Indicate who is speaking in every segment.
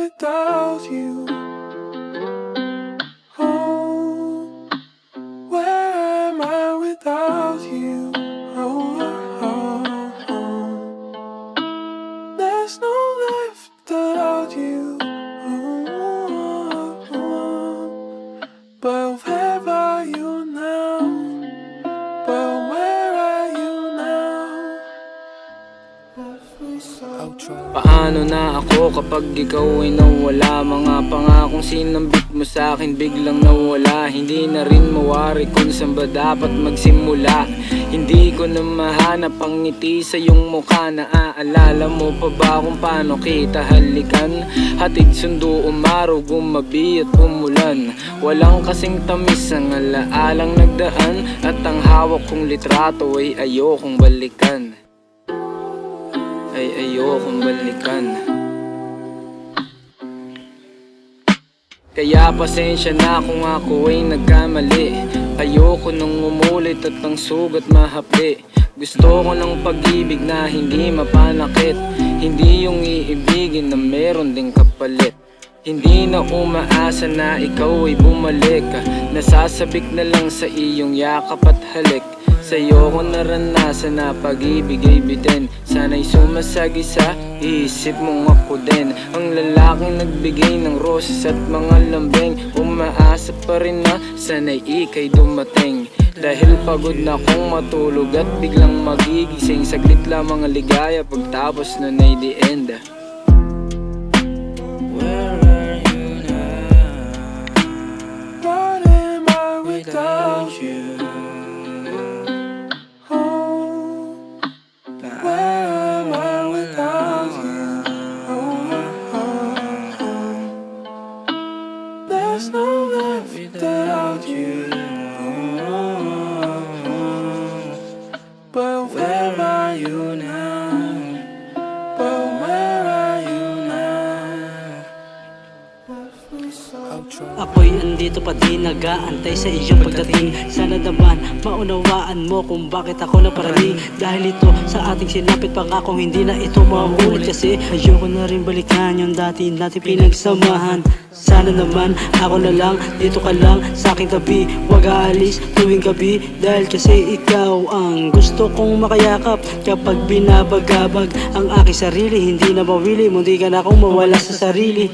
Speaker 1: without you? Oh, where am I without you? Oh, oh, oh. There's no life without you. Oh, oh, oh. But where are you now? But where are you now?
Speaker 2: Paano na ako kapag ikaw ay nawala? Mga pangakong sinambit mo sa'kin biglang nawala. Hindi na rin mawari kung saan ba dapat magsimula. Hindi ko na mahanap ang ngiti sa iyong mukha. Naaalala mo pa ba kung paano kita halikan? Hatid sundo, umaraw, gumabi at umulan. Walang kasing tamis ang alaalang nagdaan. At ang hawak kong litrato ay ayokong balikan. Ayokong balikan. Kaya pasensya na kung ako ay nagkamali. Ayoko nang umulit at ang sugat mahapdi. Gusto ko ng pag-ibig na hindi mapanakit. Hindi yung iibigin na meron ding kapalit. Hindi na umaasa na ikaw ay bumalik. Nasasabik na lang sa iyong yakap at halik. Sa'yo ko naranasan na pag-ibig ay bitin. Sana'y sumasagi sa isip mong ako din. Ang lalaking nagbigay ng roses at mga lambing. Umaasa pa rin na sana'y ika'y dumating. Dahil pagod na kong matulog at biglang magigising. Saglit lamang ang ligaya pagtapos nun ay the end. Where are you now?
Speaker 1: What am I without you? There's no life without you. But where are you now? But where are you now?
Speaker 3: Ako'y andito pa din, nag-aantay sa iyong pagdating. Sana naman maunawaan mo kung bakit ako naparating. Dahil ito sa ating sinapit, pangakong hindi na ito mauulit. Kasi ayoko na rin balikan yung dati natin pinagsamahan. Sana naman ako na lang, dito ka lang sa aking tabi. Huwag aalis tuwing gabi, dahil kasi ikaw ang gusto kong makayakap. Kapag binabagabag ang aking sarili, hindi na mawili, mundi ka na akong mawala sa sarili.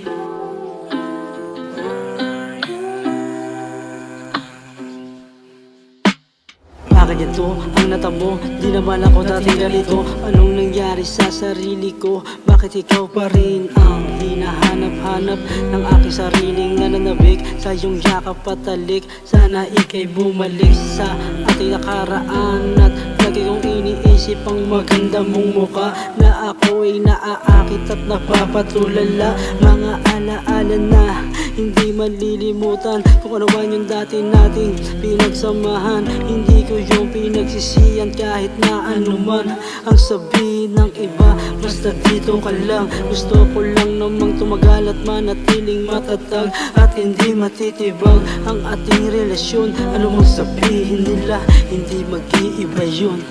Speaker 3: Bakit ito ang natamo? Di naman ako dating ganito. Anong nangyari sa sarili ko? Bakit ikaw pa rin ang hinahanap-hanap ng aking sariling nananabik? Sa iyong yakap patalik, sana ika'y bumalik sa ating nakaraan. At lagi kong iniisip ang maganda mong muka, na ako ay naaakit at napapatulala. Mga alaala na hindi malilimutan, kung ano man yung dati nating pinagsamahan. Hindi ko yung pinagsisiyan kahit na anuman ang sabihin ng iba. Basta dito ka lang, gusto ko lang namang tumagal at manatiling matatag. At hindi matitibag ang ating relasyon. Ano mang sabihin nila, hindi mag-iiba yun.